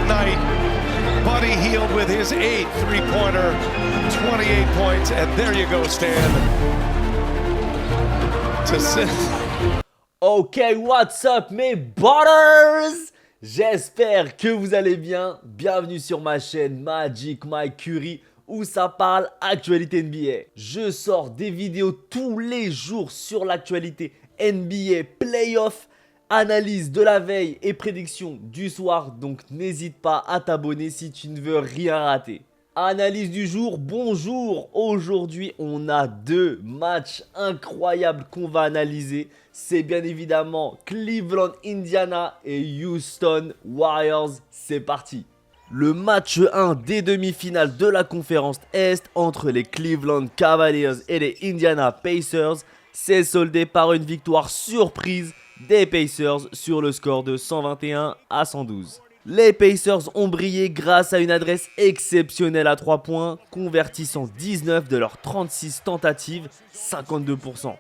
night. Buddy Hield with his 8th three-pointer, 28 points, and there you go, Stan. Ok, what's up mes butters? J'espère que vous allez bien. Bienvenue sur ma chaîne Magic Mike Curry où ça parle actualité NBA. Je sors des vidéos tous les jours sur l'actualité NBA, playoff, analyse de la veille et prédiction du soir. Donc n'hésite pas à t'abonner si tu ne veux rien rater. Analyse du jour, bonjour. Aujourd'hui, on a deux matchs incroyables qu'on va analyser. C'est bien évidemment Cleveland, Indiana et Houston Warriors. C'est parti. Le match 1 des demi-finales de la conférence Est entre les Cleveland Cavaliers et les Indiana Pacers s'est soldé par une victoire surprise des Pacers sur le score de 121 à 112. Les Pacers ont brillé grâce à une adresse exceptionnelle à 3 points, convertissant 19 de leurs 36 tentatives, 52%.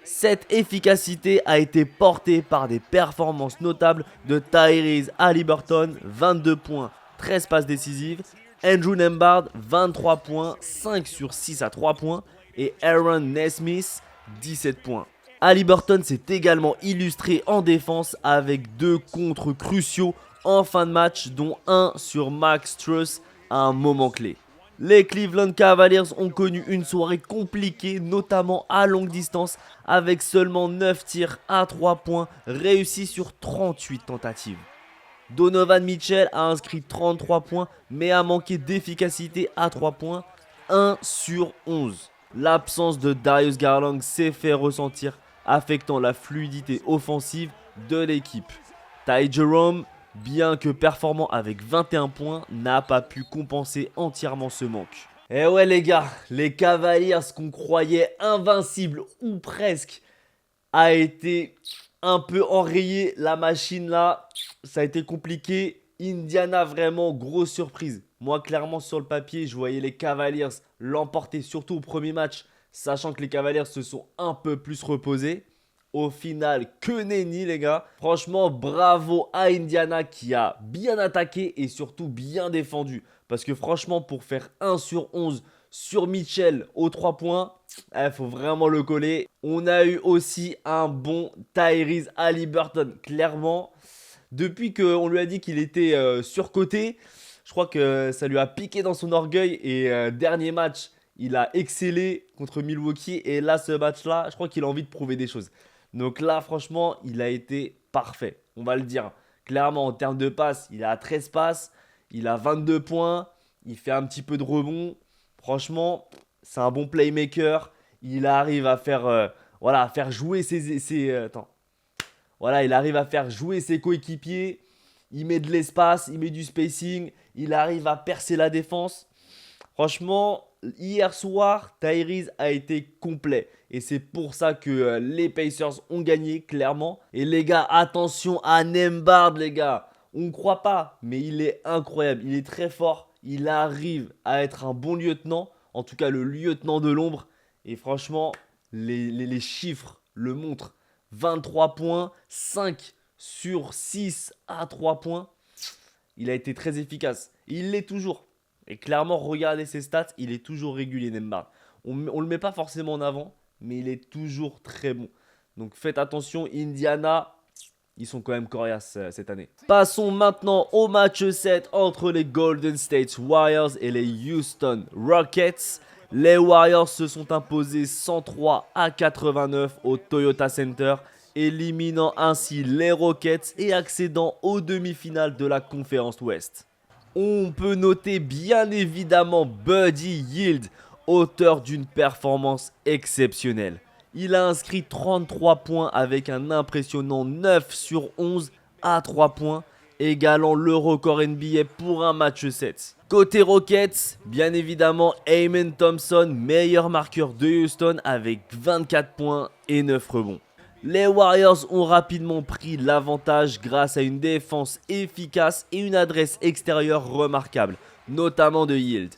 Cette efficacité a été portée par des performances notables de Tyrese Haliburton, 22 points, 13 passes décisives, Andrew Nembhard, 23 points, 5 sur 6 à 3 points, et Aaron Nesmith, 17 points. Haliburton s'est également illustré en défense avec 2 contres cruciaux en fin de match, dont un sur Max Strus à un moment clé. Les Cleveland Cavaliers ont connu une soirée compliquée, notamment à longue distance, avec seulement 9 tirs à 3 points réussis sur 38 tentatives. Donovan Mitchell a inscrit 33 points, mais a manqué d'efficacité à 3 points, 1 sur 11. L'absence de Darius Garland s'est fait ressentir, affectant la fluidité offensive de l'équipe. Ty Jerome, bien que performant avec 21 points, n'a pas pu compenser entièrement ce manque. Et ouais les gars, les Cavaliers qu'on croyait invincibles ou presque a été un peu enrayé. La machine là, ça a été compliqué. Indiana vraiment grosse surprise. Moi clairement sur le papier, je voyais les Cavaliers l'emporter surtout au premier match, sachant que les Cavaliers se sont un peu plus reposés. Au final, que nenni les gars. Franchement, bravo à Indiana qui a bien attaqué et surtout bien défendu. Parce que franchement, pour faire 1 sur 11 sur Mitchell aux 3 points, il faut vraiment le coller. On a eu aussi un bon Tyrese Haliburton. Clairement, depuis qu'on lui a dit qu'il était surcoté, je crois que ça lui a piqué dans son orgueil. Et dernier match, il a excellé contre Milwaukee. Et là, ce match-là, je crois qu'il a envie de prouver des choses. Donc là, franchement, il a été parfait. On va le dire. Clairement, en termes de passes, il a 13 passes. Il a 22 points. Il fait un petit peu de rebond. Franchement, c'est un bon playmaker. Il arrive à faire, à faire jouer il arrive à faire jouer ses coéquipiers. Il met de l'espace, il met du spacing. Il arrive à percer la défense. Franchement, hier soir, Tyrese a été complet. Et c'est pour ça que les Pacers ont gagné, clairement. Et les gars, attention à Nembhard, les gars. On ne croit pas, mais il est incroyable. Il est très fort. Il arrive à être un bon lieutenant. En tout cas, le lieutenant de l'ombre. Et franchement, les chiffres le montrent. 23 points, 5 sur 6 à 3 points. Il a été très efficace. Il l'est toujours. Et clairement, regardez ses stats, il est toujours régulier, Nembhard. On ne le met pas forcément en avant, mais il est toujours très bon. Donc faites attention, Indiana, ils sont quand même coriaces cette année. Passons maintenant au match 7 entre les Golden State Warriors et les Houston Rockets. Les Warriors se sont imposés 103 à 89 au Toyota Center, éliminant ainsi les Rockets et accédant aux demi-finales de la conférence Ouest. On peut noter bien évidemment Buddy Hield, auteur d'une performance exceptionnelle. Il a inscrit 33 points avec un impressionnant 9 sur 11 à 3 points, égalant le record NBA pour un match 7. Côté Rockets, bien évidemment Amen Thompson, meilleur marqueur de Houston avec 24 points et 9 rebonds. Les Warriors ont rapidement pris l'avantage grâce à une défense efficace et une adresse extérieure remarquable, notamment de Hield.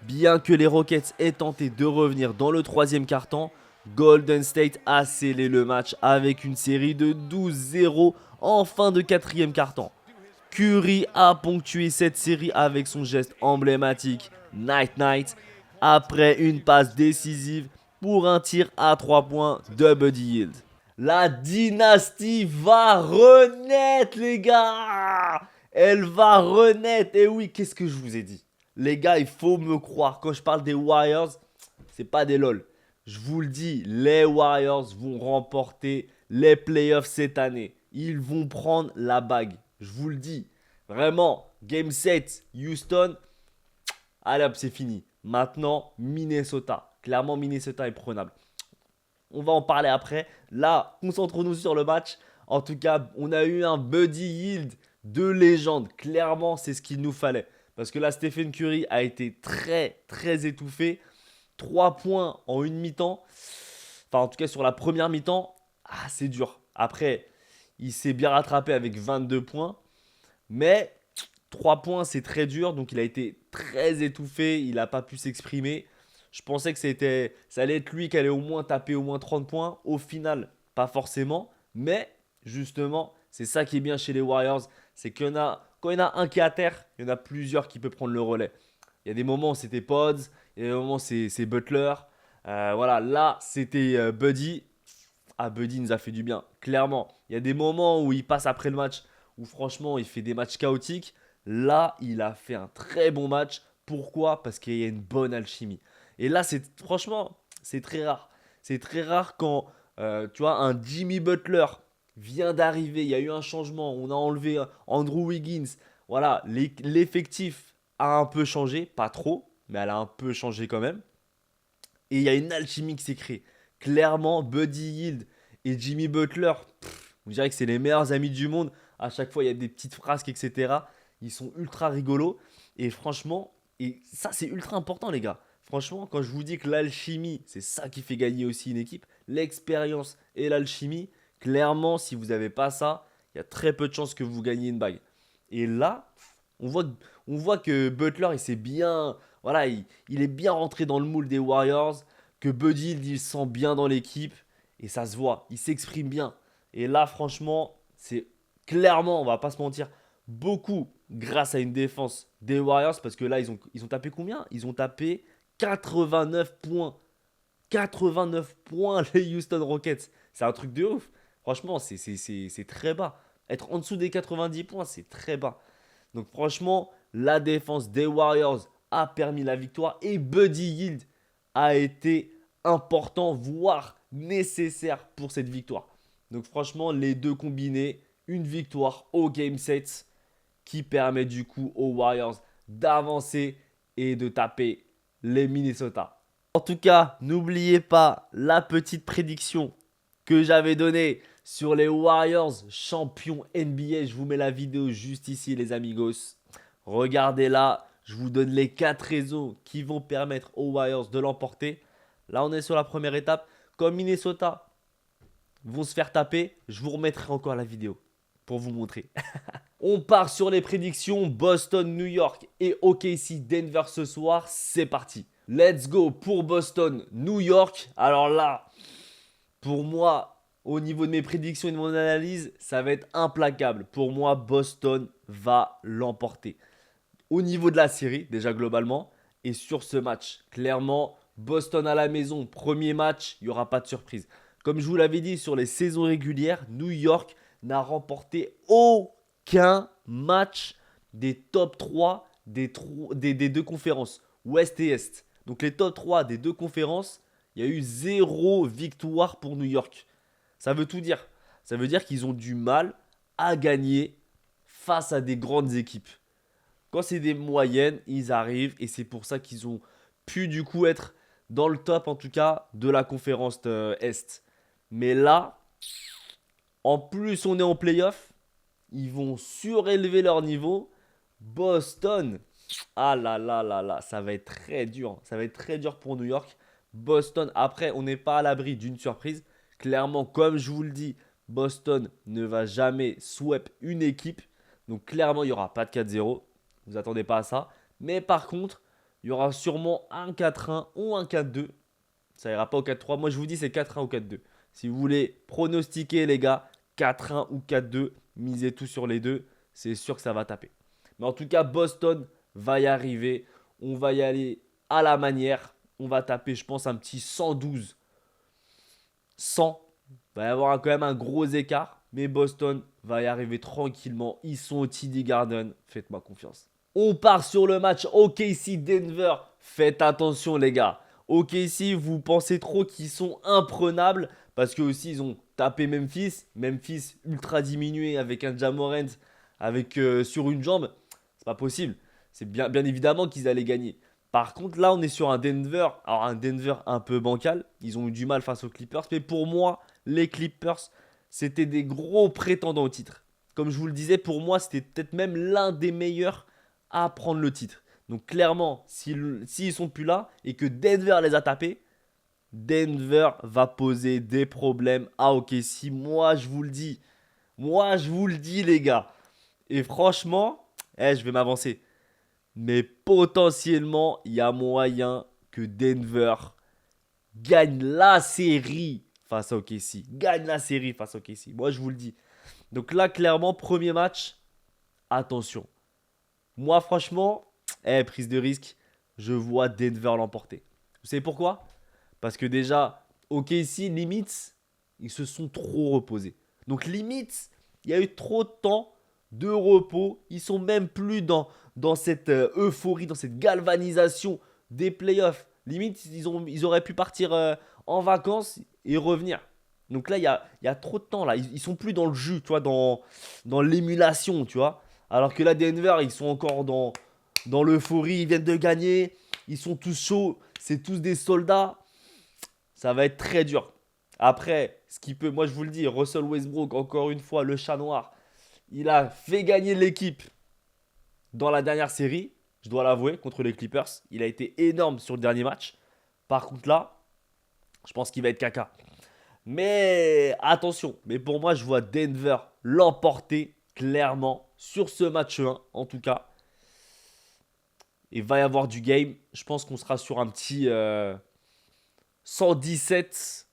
Bien que les Rockets aient tenté de revenir dans le troisième quart-temps, Golden State a scellé le match avec une série de 12-0 en fin de quatrième quart-temps. Curry a ponctué cette série avec son geste emblématique Night Night après une passe décisive pour un tir à 3 points de Buddy Hield. La dynastie va renaître, les gars. Elle va renaître. Et oui, qu'est-ce que je vous ai dit? Les gars, il faut me croire. Quand je parle des Warriors, c'est pas des lol. Je vous le dis, les Warriors vont remporter les playoffs cette année. Ils vont prendre la bague. Je vous le dis. Vraiment, Game 7, Houston. Allez hop, c'est fini. Maintenant, Minnesota. Clairement, Minnesota est prenable. On va en parler après. Là, concentrons-nous sur le match. En tout cas, on a eu un Buddy Hield de légende. Clairement, c'est ce qu'il nous fallait. Parce que là, Stephen Curry a été très, très étouffé. 3 points en une mi-temps. Enfin, en tout cas, sur la première mi-temps, c'est dur. Après, il s'est bien rattrapé avec 22 points. Mais 3 points, c'est très dur. Donc, il a été très étouffé. Il n'a pas pu s'exprimer. Je pensais que ça allait être lui qui allait au moins taper au moins 30 points. Au final, pas forcément. Mais justement, c'est ça qui est bien chez les Warriors. C'est qu'il y en a, quand il y en a un qui est à terre, il y en a plusieurs qui peuvent prendre le relais. Il y a des moments où c'était Pods. Il y a des moments où c'est Butler. Voilà, là, c'était Buddy. Buddy nous a fait du bien, clairement. Il y a des moments où il passe après le match, où franchement, il fait des matchs chaotiques. Là, il a fait un très bon match. Pourquoi? Parce qu'il y a une bonne alchimie. Et là, franchement, c'est très rare. C'est très rare quand, tu vois, un Jimmy Butler vient d'arriver. Il y a eu un changement. On a enlevé Andrew Wiggins. Voilà, l'effectif a un peu changé. Pas trop, mais elle a un peu changé quand même. Et il y a une alchimie qui s'est créée. Clairement, Buddy Hield et Jimmy Butler, vous direz que c'est les meilleurs amis du monde. À chaque fois, il y a des petites frasques, etc. Ils sont ultra rigolos. Et franchement, et ça, c'est ultra important, les gars. Franchement, quand je vous dis que l'alchimie, c'est ça qui fait gagner aussi une équipe, l'expérience et l'alchimie, clairement, si vous n'avez pas ça, il y a très peu de chances que vous gagniez une bague. Et là, on voit que Butler, il s'est bien, voilà, il est bien rentré dans le moule des Warriors, que Buddy, il se sent bien dans l'équipe, et ça se voit, il s'exprime bien. Et là, franchement, c'est clairement, on va pas se mentir, beaucoup grâce à une défense des Warriors, parce que là, ils ont tapé combien? Ils ont tapé 89 points. 89 points, les Houston Rockets. C'est un truc de ouf. Franchement, c'est très bas. Être en dessous des 90 points, c'est très bas. Donc franchement, la défense des Warriors a permis la victoire. Et Buddy Hield a été important, voire nécessaire pour cette victoire. Donc franchement, les deux combinés, une victoire au Game 7 qui permet du coup aux Warriors d'avancer et de taper les Minnesota. En tout cas, n'oubliez pas la petite prédiction que j'avais donnée sur les Warriors champions NBA. Je vous mets la vidéo juste ici, les amigos. Regardez-la. Je vous donne les 4 raisons qui vont permettre aux Warriors de l'emporter. Là, on est sur la première étape. Comme Minnesota vont se faire taper, je vous remettrai encore la vidéo pour vous montrer. On part sur les prédictions Boston, New York et OKC Denver ce soir. C'est parti. Let's go pour Boston, New York. Alors là, pour moi, au niveau de mes prédictions et de mon analyse, ça va être implacable. Pour moi, Boston va l'emporter. Au niveau de la série, déjà globalement, et sur ce match, clairement, Boston à la maison, premier match, il n'y aura pas de surprise. Comme je vous l'avais dit sur les saisons régulières, New York n'a remporté aucun match des top 3 des deux conférences, Ouest et Est. Donc les top 3 des deux conférences, il y a eu 0 victoire pour New York. Ça veut tout dire. Ça veut dire qu'ils ont du mal à gagner face à des grandes équipes. Quand c'est des moyennes, ils arrivent et c'est pour ça qu'ils ont pu du coup être dans le top en tout cas de la conférence Est. Mais là, en plus on est en playoff, ils vont surélever leur niveau. Boston, ah là là là là, ça va être très dur. Ça va être très dur pour New York. Boston, après, on n'est pas à l'abri d'une surprise. Clairement, comme je vous le dis, Boston ne va jamais sweep une équipe. Donc clairement, il n'y aura pas de 4-0. Vous attendez pas à ça. Mais par contre, il y aura sûrement un 4-1 ou un 4-2. Ça ira pas au 4-3. Moi, je vous dis, c'est 4-1 ou 4-2. Si vous voulez pronostiquer, les gars, 4-1 ou 4-2, misez tout sur les deux. c'est sûr que ça va taper. Mais en tout cas, Boston va y arriver. On va y aller à la manière. On va taper, je pense, un petit 112. 100. Il va y avoir quand même un gros écart. Mais Boston va y arriver tranquillement. Ils sont au TD Garden. Faites-moi confiance. On part sur le match OKC-Denver. Faites attention, les gars. OKC, vous pensez trop qu'ils sont imprenables. Parce que aussi, ils ont tapé Memphis. Memphis ultra diminué avec un Ja Morant sur une jambe. C'est pas possible. C'est bien évidemment qu'ils allaient gagner. Par contre, là, on est sur un Denver. Alors, un Denver un peu bancal. Ils ont eu du mal face aux Clippers. Mais pour moi, les Clippers, c'était des gros prétendants au titre. Comme je vous le disais, pour moi, c'était peut-être même l'un des meilleurs à prendre le titre. Donc, clairement, s'ils sont plus là et que Denver les a tapés, Denver va poser des problèmes à OKC. Moi, je vous le dis. Moi, je vous le dis, les gars. Et franchement, je vais m'avancer. Mais potentiellement, il y a moyen que Denver gagne la série face à OKC. Gagne la série face à OKC. Moi, je vous le dis. Donc là, clairement, premier match, attention. Moi, franchement, prise de risque, je vois Denver l'emporter. Vous savez pourquoi? Parce que déjà, OKC, limite, ils se sont trop reposés. Donc limite, il y a eu trop de temps de repos. Ils sont même plus dans cette euphorie, dans cette galvanisation des playoffs. Limite, ils auraient pu partir en vacances et revenir. Donc là, il y a trop de temps. Là. Ils sont plus dans le jus, tu vois, dans l'émulation, tu vois. Alors que là, Denver, ils sont encore dans l'euphorie. Ils viennent de gagner. Ils sont tous chauds. C'est tous des soldats. Ça va être très dur. Après, moi je vous le dis, Russell Westbrook, encore une fois, le chat noir, il a fait gagner l'équipe dans la dernière série, je dois l'avouer, contre les Clippers. Il a été énorme sur le dernier match. Par contre là, je pense qu'il va être caca. Mais attention, mais pour moi, je vois Denver l'emporter clairement sur ce match 1, en tout cas. Il va y avoir du game. Je pense qu'on sera sur un petit 117-110.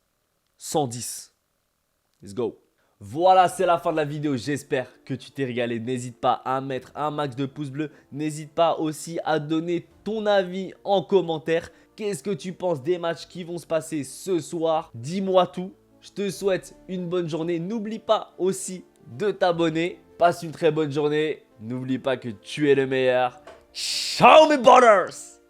Let's go. Voilà, c'est la fin de la vidéo. J'espère que tu t'es régalé. N'hésite pas à mettre un max de pouces bleus. N'hésite pas aussi à donner ton avis en commentaire. Qu'est-ce que tu penses des matchs qui vont se passer ce soir? Dis-moi tout. Je te souhaite une bonne journée. N'oublie pas aussi de t'abonner. Passe une très bonne journée. N'oublie pas que tu es le meilleur. Ciao mes brothers!